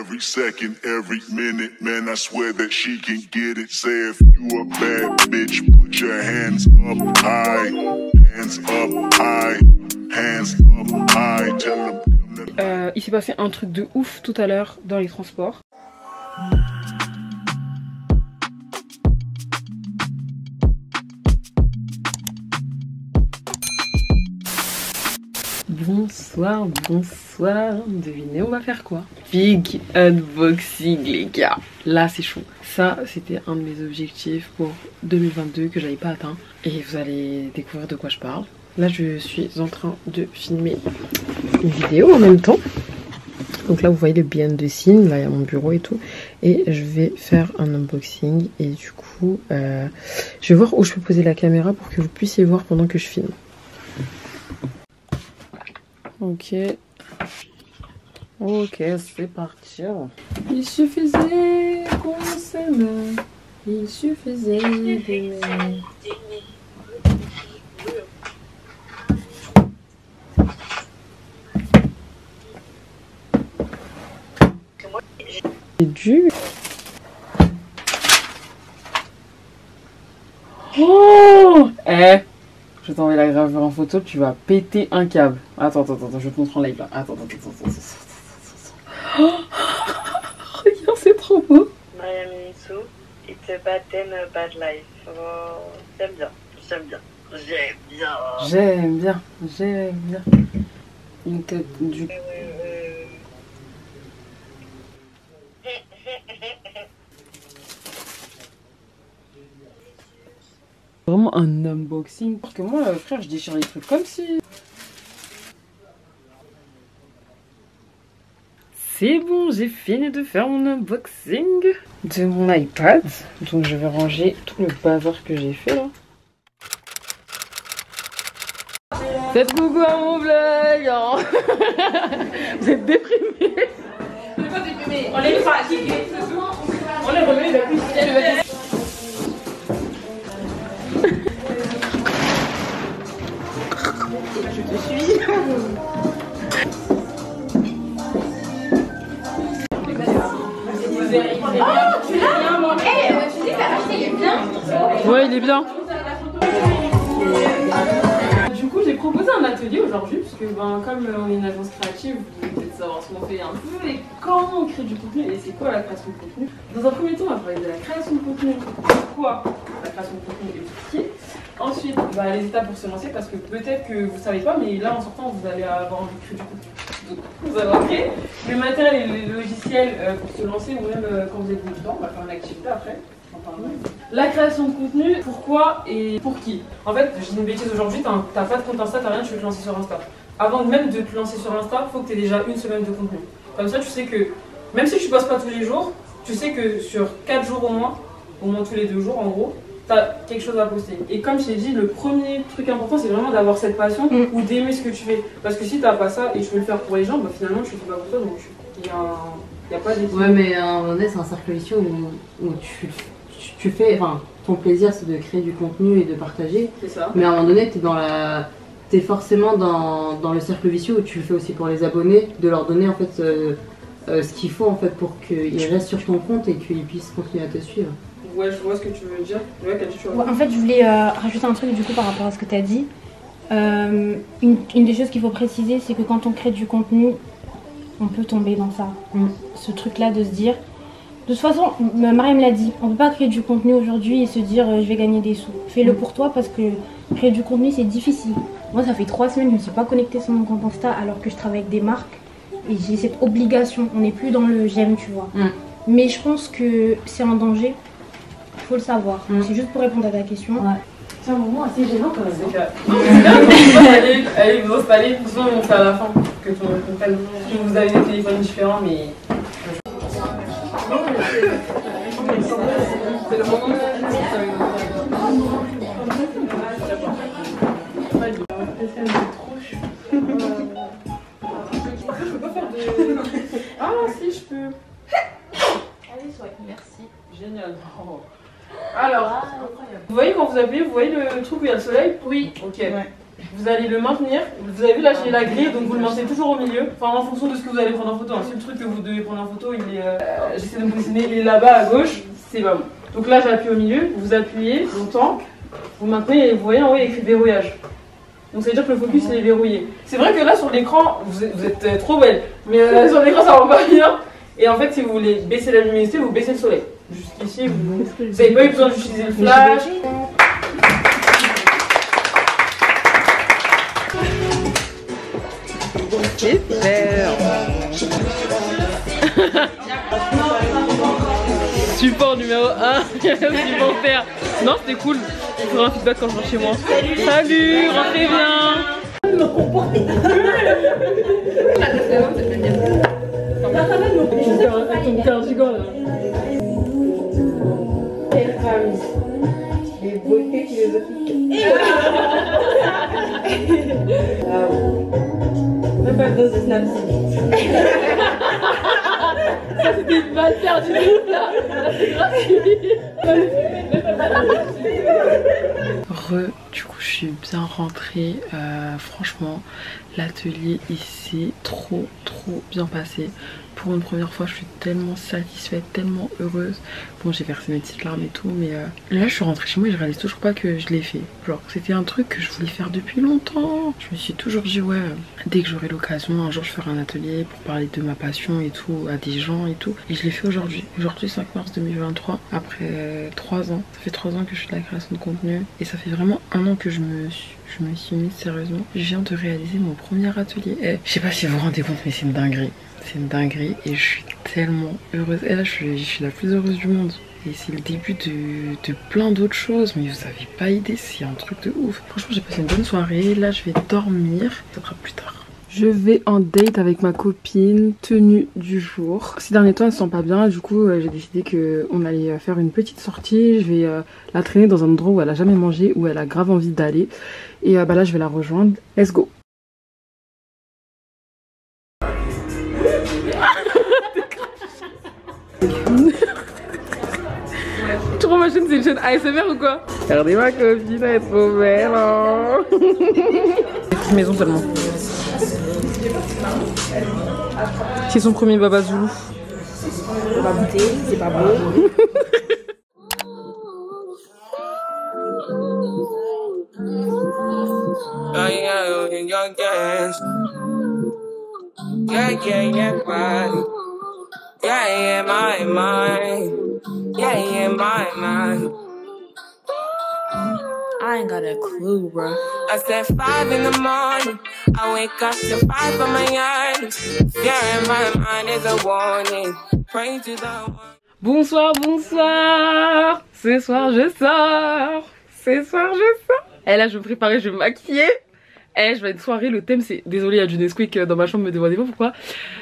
every second, every minute, man, I swear that she can get it. Say if you a bad bitch, put your hands up high, hands up high, hands up high. Tell them. Il s'est passé un truc de ouf tout à l'heure dans les transports. Bonsoir, bonsoir. Devinez, on va faire quoi? Big unboxing, les gars. Là, c'est chaud. Ça, c'était un de mes objectifs pour 2022 que j'avais pas atteint. Et vous allez découvrir de quoi je parle. Là, je suis en train de filmer une vidéo en même temps. Donc là, vous voyez le behind the scene. Là, il y a mon bureau et tout. Et je vais faire un unboxing. Et du coup, je vais voir où je peux poser la caméra pour que vous puissiez voir pendant que je filme. Ok. Ok, c'est parti. Il suffisait qu'on s'aime. Il suffisait d'aimer. C'est dur. Oh! Je vais t'envoyer la gravure en photo, tu vas péter un câble. Attends, je te montre en live là. Attends. Oh, regarde, c'est trop beau. Mariam Insou, it's a bad day, a bad life. Oh, j'aime bien. Une tête du... Vraiment un unboxing. Parce que moi, frère, je déchire les trucs comme si... C'est bon, j'ai fini de faire mon unboxing de mon iPad. Donc je vais ranger tout le bazar que j'ai fait là. Faites coucou à mon vlog hein. Vous êtes déprimés. On n'est pas déprimés, on est fatigués. On est remis la cuisine. Je te suis. Oh, tu l'as? Tu dis que t'as acheté, il est bien. Ouais, il est bien. Du coup, j'ai proposé un atelier aujourd'hui, parce que comme on est une agence créative, vous devez peut-être savoir ce qu'on fait un peu et comment on crée du contenu et c'est quoi la création de contenu. Dans un premier temps, on va parler de la création de contenu. Pourquoi la création de contenu est compliquée. Ensuite, les étapes pour se lancer, parce que peut-être que vous ne savez pas, mais là en sortant, vous allez avoir envie de créer du contenu. Donc, vous allez créer le matériel et les logiciels pour se lancer, ou même quand vous êtes débutant, on va faire une activité après. La création de contenu, pourquoi et pour qui? En fait, je dis une bêtise aujourd'hui, t'as pas de compte Insta, t'as rien, tu veux te lancer sur Insta. Avant même de te lancer sur Insta, il faut que tu aies déjà une semaine de contenu. Comme ça, tu sais que, même si tu passes pas tous les jours, tu sais que sur 4 jours au moins tous les 2 jours en gros, t'as quelque chose à poster. Et comme je t'ai dit, le premier truc important, c'est vraiment d'avoir cette passion ou d'aimer ce que tu fais. Parce que si t'as pas ça et je veux le faire pour les gens, finalement tu le fais pas pour toi, donc il y a pas d'équilibre. Ouais, mais à un moment donné, c'est un cercle vicieux où tu fais, enfin, ton plaisir c'est de créer du contenu et de partager. C'est ça. Mais à un moment donné, t'es forcément dans le cercle vicieux où tu le fais aussi pour les abonnés, de leur donner en fait ce qu'il faut en fait pour qu'ils restent sur ton compte et qu'ils puissent continuer à te suivre. Ouais, je vois ce que tu veux dire. Ouais, en fait, je voulais rajouter un truc du coup par rapport à ce que tu as dit. Une des choses qu'il faut préciser, c'est que quand on crée du contenu, on peut tomber dans ça. Ce truc-là de se dire... De toute façon, Mariam l'a dit, on ne peut pas créer du contenu aujourd'hui et se dire je vais gagner des sous. Fais-le pour toi parce que créer du contenu c'est difficile. Moi ça fait 3 semaines que je ne me suis pas connectée sur mon compte Insta alors que je travaille avec des marques et j'ai cette obligation. On n'est plus dans le j'aime, tu vois. Mais je pense que c'est un danger, il faut le savoir. C'est juste pour répondre à ta question. Ouais. C'est un moment assez gênant quand même. C'est clair. Allez vous installer, de toute façon on fait à la fin que tout le monde comprenne. Vous avez des téléphones différents mais... C'est le moment où je peux pas faire de... Ah si je peux. Allez, soit. Merci. Génial. Alors, vous voyez quand vous appuyez, vous voyez le truc où il y a le soleil? Oui. Ok. Ouais. vous allez le maintenir. Vous avez vu là j'ai la grille, donc vous le maintenez toujours au milieu. Enfin en fonction de ce que vous allez prendre en photo. Un seul truc que vous devez prendre en photo, il est, j'essaie de me positionner, il est là-bas à gauche, c'est pas bon. Donc là j'appuie au milieu, vous appuyez longtemps, vous maintenez et vous voyez en haut il y a écrit verrouillage. Donc ça veut dire que le focus il est verrouillé. C'est vrai que là sur l'écran, vous êtes trop belle, mais sur l'écran ça rend pas bien. Et en fait si vous voulez baisser la luminosité, vous baissez le soleil. Jusqu'ici, vous n'avez pas eu besoin d'utiliser le flash. Super. Support numéro 1, supplémentaire. Non, c'était cool. Il faudra un feedback quand je rentre chez moi. Salut, rentrez bien. Ton cardigan là. Les beautés philosophiques. Même pas de dose de Snapchat. Ça c'était une balle perdue là. C'est gratuit. Du coup je suis bien rentrée. Franchement l'atelier ici trop bien passé. Pour une première fois je suis tellement satisfaite, tellement heureuse. Bon j'ai versé mes petites larmes et tout, mais là je suis rentrée chez moi et je réalise toujours pas que je l'ai fait. Genre c'était un truc que je voulais faire depuis longtemps. Je me suis toujours dit ouais, dès que j'aurai l'occasion un jour je ferai un atelier pour parler de ma passion et tout à des gens et tout. Et je l'ai fait aujourd'hui. Aujourd'hui 5 mars 2023, après 3 ans. Ça fait 3 ans que je fais de la création de contenu et ça fait vraiment 1 an que je me suis mise sérieusement. Je viens de réaliser mon premier atelier. Je sais pas si vous vous rendez compte mais c'est une dinguerie. C'est une dinguerie et je suis tellement heureuse. Et là je suis la plus heureuse du monde. Et c'est le début de plein d'autres choses. Mais vous avez pas idée, c'est un truc de ouf. Franchement j'ai passé une bonne soirée. Là je vais dormir. Ça sera plus tard. Je vais en date avec ma copine, tenue du jour. Ces derniers temps elle se sent pas bien, du coup j'ai décidé qu'on allait faire une petite sortie. Je vais la traîner dans un endroit où elle a jamais mangé, où elle a grave envie d'aller. Et là je vais la rejoindre. Let's go. Trop ma chaîne, c'est une chaîne ASMR ou quoi? Regardez ma copine, elle est trop belle hein. Maison seulement. C'est son premier baba zoulou. On va goûter, c'est pas beau. I ain't got a clue, bro. I said 5 in the morning. I wake up to 5 on my yard. Fear in my mind is a warning. Pray to the one. Bonsoir, bonsoir. Ce soir je sors. Ce soir je sors. Et là je vais me préparer, je vais me maquiller. Je vais à une soirée, le thème c'est... Désolée, il y a du Nesquik dans ma chambre, me demandez pas pourquoi.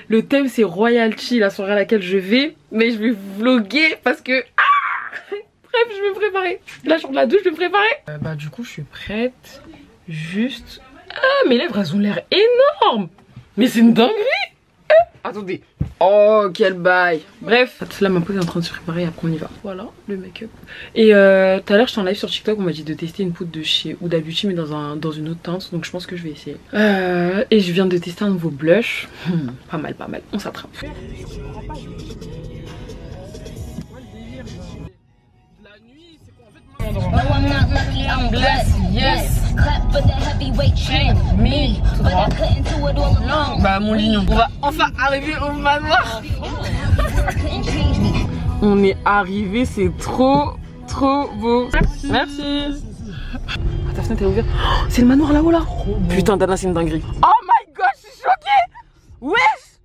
Le thème c'est Royalty, la soirée à laquelle je vais. Mais je vais vlogger parce que... Bref, je vais me préparer. Là, je sors de la douche, je vais me préparer. Du coup, je suis prête. Juste... Ah, mes lèvres, elles ont l'air énormes. Mais c'est une dinguerie. Attendez. Oh, quel bail. Bref, là, ma pause est en train de se préparer. Après, on y va. Voilà, le make-up. Et tout à l'heure, j'étais en live sur TikTok. On m'a dit de tester une poudre de chez Huda Beauty, mais dans une autre teinte. Donc, je pense que je vais essayer. Et je viens de tester un nouveau blush. Pas mal, pas mal. On s'attrape. Oh, I'm not lucky, I'm blessed, yes. Clap for the heavyweight champ, me. But I couldn't do it all alone. Bah mon lignon, on va enfin arriver au manoir. On est arrivé, c'est trop beau. Merci. Ah, ta fenêtre est ouverte. Oh, c'est le manoir là-haut là. Putain Dana, c'est une dinguerie. Oh my god, je suis choquée. Wesh.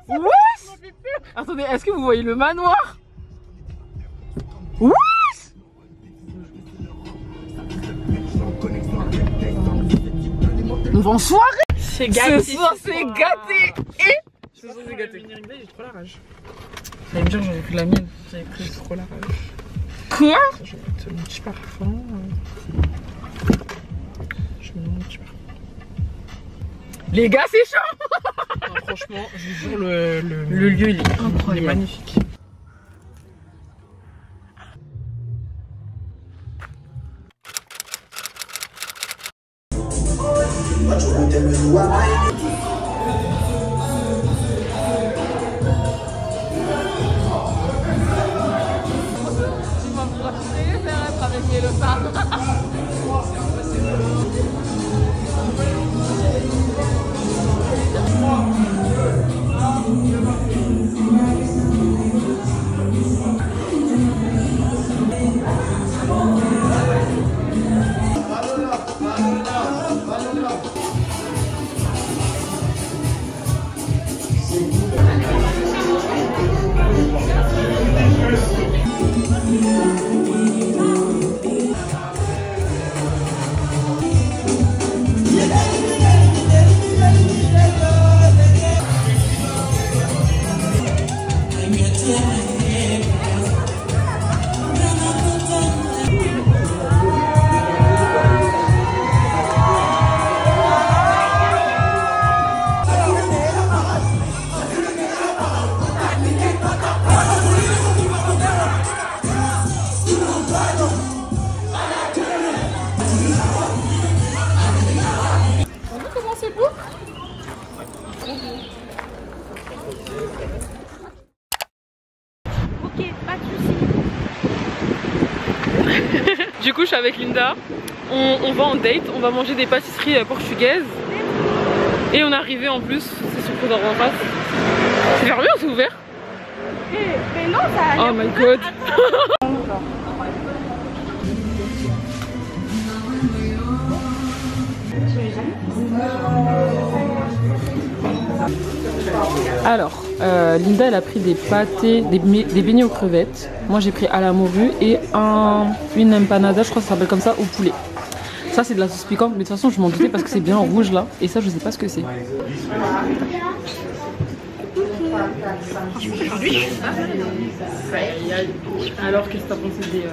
Wesh. Attendez, est-ce que vous voyez le manoir? Wesh. On va en soirée. C'est gâté. Ce soir c'est gâté. Et ce soir c'est gâté. J'ai trop la rage. J'allais me dire j'aurais pris la mienne. J'avais pris trop la rage. Quoi? Je vais mettre mon petit parfum. Je mets mon petit parfum. Les gars c'est chaud. Non, franchement je vous jure le lieu il est incroyable. Il est magnifique. Du coup, je suis avec Linda. On va en date, on va manger des pâtisseries portugaises. Et on est arrivé en plus, c'est sur le coup d'en face. C'est fermé ou c'est ouvert? Mais non, ça a Oh my god. Alors, Linda elle a pris des pâtés, des beignets aux crevettes. Moi j'ai pris à la morue et une empanada, je crois que ça s'appelle comme ça, au poulet. Ça c'est de la sauce piquante, mais de toute façon je m'en doutais parce que c'est bien rouge là. Et ça je sais pas ce que c'est. Aujourd'hui, je suis pas mal. Alors qu'est-ce que t'as pensé des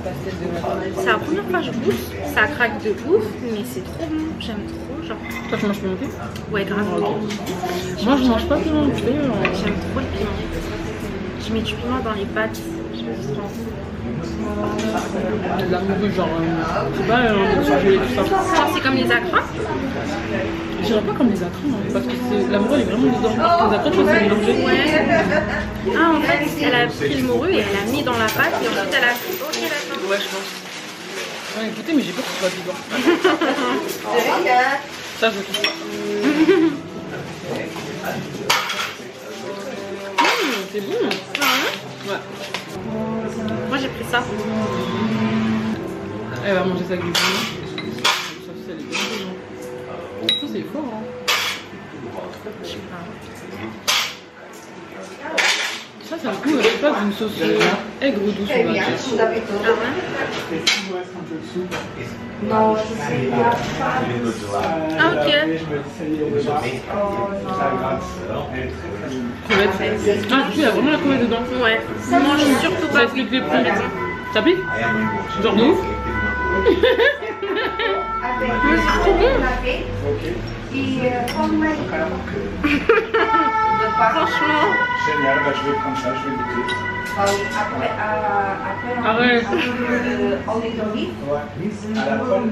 pastèques de matin? C'est la première fois que je goûte, ça craque de ouf, mais c'est trop bon, j'aime trop. Genre... Toi tu manges pimenté? Ouais, grave. Moi je mange pas pimenté. J'aime trop le piment. Je mets du piment dans les pâtes. De la morue, genre, je sais pas, surgelé tout ça. Genre, c'est comme les acras? Je dirais pas comme les acras, hein, parce que la morue elle est vraiment dedans. Les acras, tu vois, c'est mélangé. Ouais. Ah, en fait, elle a pris le morue et elle a mis dans la pâte et ensuite elle a pris. Ok, d'accord. Ouais, je pense. Ouais, écoutez, mais j'ai peur que ce soit dedans. Ça, je kiffe pas. C'est bon. Ouais. Moi j'ai pris ça. Elle va manger ça avec du piment. Ça, c'est bien. Ça, c'est fort, hein. Je sais pas. Ça, c'est un coup, je sais pas, d'une sauce aigre ou douce, on va dire. Ah, ok. Crevette. Ah, du coup, il y a vraiment la crevette dedans. Ouais. Mange surtout pas. Ça explique les prix. Ça pique? Genre de ouf? Mais c'est trop bon. Franchement. Génial, bah je vais prendre ça, je vais goûter. Arrête. Ouais. À la pomme.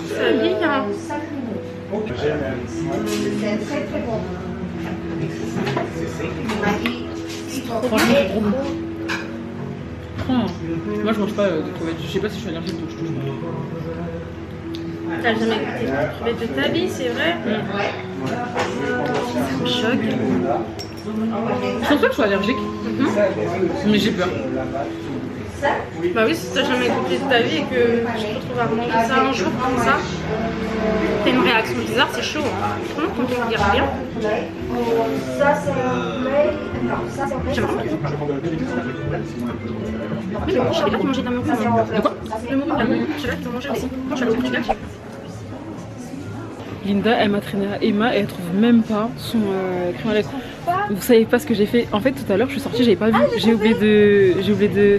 Ça pique, hein. Ok, génial. C'est très très bon. Franchement, c'est trop bon. Moi, je mange pas de crevettes. Je sais pas si je suis allergique, donc je touche pas. T'as jamais goûté de crevettes de ta vie, c'est vrai? Ça me choque. Je pense pas que je sois allergique, mais j'ai peur. Bah oui, si t'as jamais goûté de ta vie et que je te retrouve à manger ça un jour comme ça, t'as une réaction bizarre, c'est chaud. Comment tu peux dire bien? Ça c'est un poulet. Non, ça c'est un poulet. J'aime vraiment. Oui, mais moi je savais pas qu'ils mangeaient de la morue. De quoi? Le morue, la morue. Je sais pas qu'ils en mangeaient aussi. Moi je suis allée au Portugal. Linda, elle m'a traîné à Emma et elle trouve même pas son crayon à lèvres. Vous savez pas ce que j'ai fait? En fait, tout à l'heure, je suis sortie, j'avais pas vu. J'ai oublié de.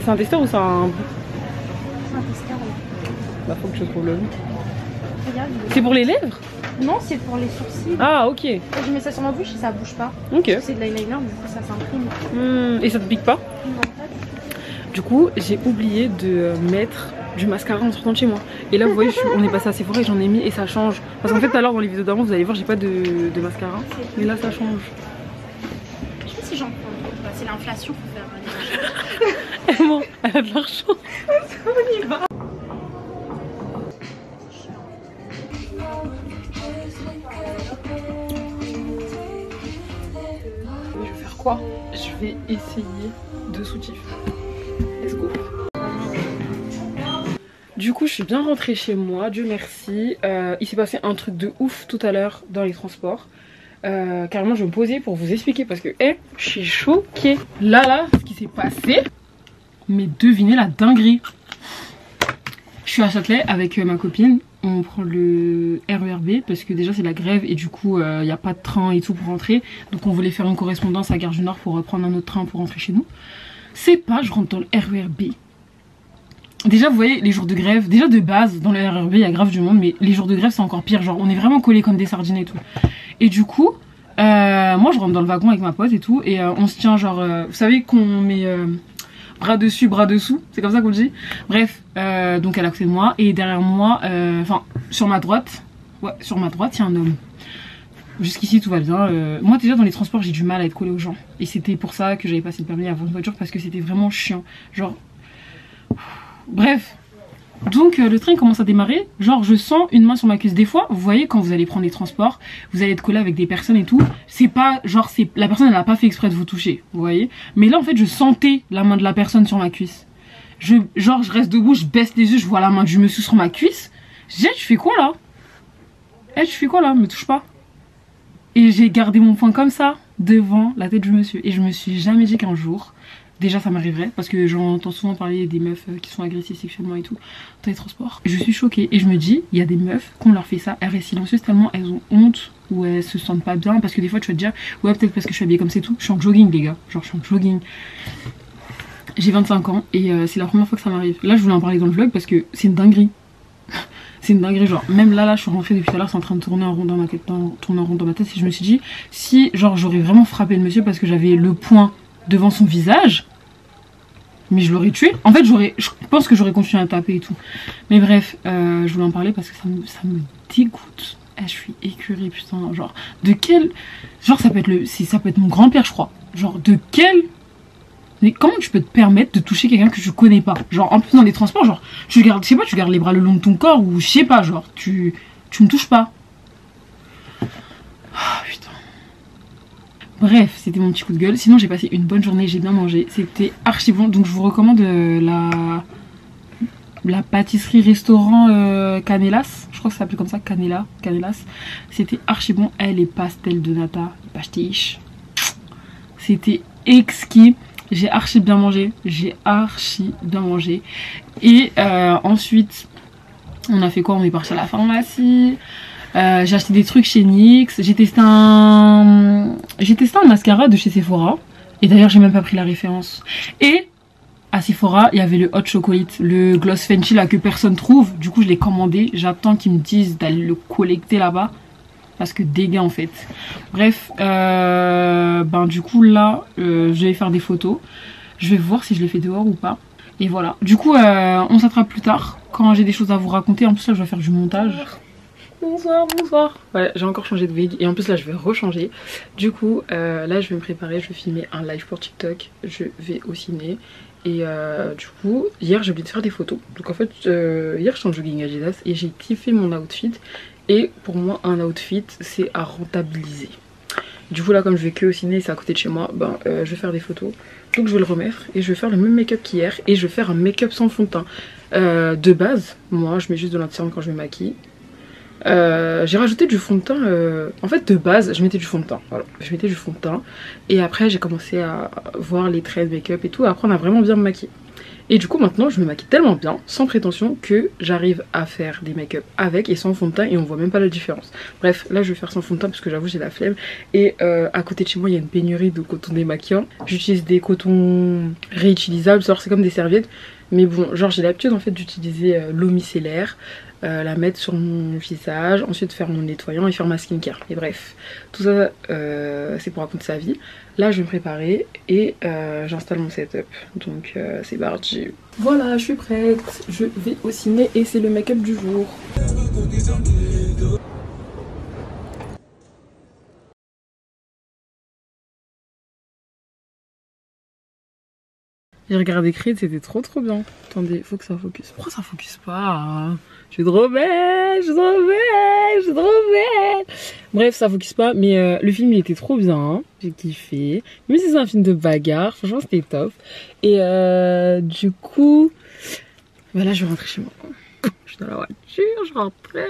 C'est un testeur ou c'est un. C'est un testeur. Bah, faut que je trouve le nom. C'est pour les lèvres? Non, c'est pour les sourcils. Ah, ok. Je mets ça sur ma bouche et ça bouge pas. Ok. C'est de l'eyeliner, du coup ça s'imprime. Et ça te pique pas? Non, pas du tout. Du coup, j'ai oublié de mettre du mascara en sortant de chez moi. Et là, vous voyez, on est passé à Sephora et j'en ai mis et ça change. Parce qu'en fait, tout à l'heure, dans les vidéos d'avant, vous allez voir, j'ai pas de mascara. Mais là, ça change. Je sais pas si j'en prends. Bah, c'est l'inflation pour faire. Bon, elle a de l'argent. On y va. Je vais faire quoi? Je vais essayer de soutif. Let's go. Du coup, je suis bien rentrée chez moi, Dieu merci. Il s'est passé un truc de ouf tout à l'heure dans les transports. Carrément, je vais me poser pour vous expliquer parce que je suis choquée. Là, ce qui s'est passé. Mais devinez la dinguerie. Je suis à Châtelet avec ma copine on prend le RERB parce que déjà c'est la grève et du coup il n'y a pas de train et tout pour rentrer. Donc on voulait faire une correspondance à Gare du Nord pour prendre un autre train pour rentrer chez nous. C'est pas, je rentre dans le RERB. Déjà vous voyez les jours de grève, déjà de base dans le RERB il y a grave du monde, mais les jours de grève c'est encore pire, genre on est vraiment collés comme des sardines et tout. Et du coup, moi je rentre dans le wagon avec ma pote et tout, et on se tient genre, vous savez qu'on met bras dessus, bras dessous, c'est comme ça qu'on le dit. Bref, donc elle est à côté de moi, et derrière moi, enfin sur ma droite, ouais sur ma droite il y a un homme. Jusqu'ici tout va bien. Moi déjà dans les transports j'ai du mal à être collée aux gens, et c'était pour ça que j'avais passé le permis avant une voiture, parce que c'était vraiment chiant, genre... Bref, donc le train commence à démarrer, genre je sens une main sur ma cuisse. Des fois, vous voyez quand vous allez prendre des transports, vous allez être collé avec des personnes et tout, c'est pas genre la personne elle a pas fait exprès de vous toucher, vous voyez. Mais là en fait je sentais la main de la personne sur ma cuisse. Genre je reste debout, je baisse les yeux, je vois la main du monsieur sur ma cuisse. Je dis tu fais quoi là? Tu fais quoi là? Me touche pas. Et j'ai gardé mon poing comme ça devant la tête du monsieur, et je me suis jamais dit qu'un jour... Déjà ça m'arriverait parce que j'entends souvent parler des meufs qui sont agressées sexuellement et tout dans les transports. Je suis choquée et je me dis, il y a des meufs qu'on leur fait ça, elles restent silencieuses tellement elles ont honte ou elles se sentent pas bien, parce que des fois tu vas te dire, ouais peut-être parce que je suis habillée comme c'est tout. Je suis en jogging les gars, genre je suis en jogging. J'ai 25 ans et c'est la première fois que ça m'arrive. Là je voulais en parler dans le vlog parce que c'est une dinguerie. C'est une dinguerie, genre même là je suis rentrée depuis tout à l'heure, c'est en train de tourner en rond dans ma tête, et je me suis dit, si genre j'aurais vraiment frappé le monsieur parce que j'avais le poing devant son visage, mais je l'aurais tué. En fait je pense que j'aurais continué à taper et tout. Mais bref, je voulais en parler parce que ça me dégoûte. Je suis écœurée putain, genre de quel... Genre ça peut être mon grand-père je crois. Genre de quel... Mais comment tu peux te permettre de toucher quelqu'un que tu connais pas? Genre en plus dans les transports, genre tu gardes, je sais pas, tu gardes les bras le long de ton corps, ou je sais pas, genre tu me touches pas. Ah putain. Bref, c'était mon petit coup de gueule. Sinon j'ai passé une bonne journée, j'ai bien mangé, c'était archi bon. Donc je vous recommande la pâtisserie restaurant Canelas, je crois que ça s'appelle comme ça, Canelas. C'était archi bon. Les pastels de nata, les pastiches, c'était exquis. J'ai archi bien mangé, et ensuite on a fait quoi? On est parti à la pharmacie. J'ai acheté des trucs chez NYX. J'ai testé un mascara de chez Sephora. Et d'ailleurs j'ai même pas pris la référence. Et à Sephora il y avait le hot chocolate, le gloss Fenty là que personne trouve. Du coup je l'ai commandé. J'attends qu'ils me disent d'aller le collecter là-bas, parce que dégâts en fait. Bref, du coup là je vais faire des photos. Je vais voir si je les fais dehors ou pas. Et voilà. Du coup on s'attrape plus tard quand j'ai des choses à vous raconter. En plus là je vais faire du montage. Bonsoir. Ouais, j'ai encore changé de wig et en plus là je vais rechanger. Du coup là je vais me préparer, je vais filmer un live pour TikTok. Je vais au ciné. Et du coup hier j'ai oublié de faire des photos. Donc en fait hier je suis en jogging Adidas et j'ai kiffé mon outfit. Et pour moi un outfit c'est à rentabiliser. Du coup là comme je vais que au ciné, c'est à côté de chez moi, je vais faire des photos. Donc je vais le remettre et je vais faire le même make-up qu'hier. Et je vais faire un make-up sans fond de teint. De base, moi je mets juste de l'anti-cerne quand je me maquille. J'ai rajouté du fond de teint, en fait de base je mettais du fond de teint, voilà. Je mettais du fond de teint et après j'ai commencé à voir les traits de make-up et tout, après on a vraiment bien me maquiller. Et du coup maintenant je me maquille tellement bien, sans prétention, que j'arrive à faire des make-up avec et sans fond de teint et on voit même pas la différence. Bref, là je vais faire sans fond de teint parce que j'avoue j'ai la flemme. Et à côté de chez moi il y a une pénurie de coton démaquillant. J'utilise des cotons réutilisables, c'est comme des serviettes. Mais bon, genre j'ai l'habitude en fait d'utiliser l'eau micellaire, la mettre sur mon visage, ensuite faire mon nettoyant et faire ma skincare. Et bref, tout ça c'est pour raconter sa vie. Là je vais me préparer et j'installe mon setup. Donc c'est parti. Voilà, je suis prête, je vais au ciné et c'est le make-up du jour. J'ai regardé Creed, c'était trop bien. Attendez, faut que ça focus. Pourquoi ça focus pas? Je suis trop belle. Bref, ça focus pas, mais le film il était trop bien. Hein. J'ai kiffé. Même si c'est un film de bagarre, franchement c'était top. Et du coup, voilà, je vais rentrer chez moi. Je suis dans la voiture, je rentrais.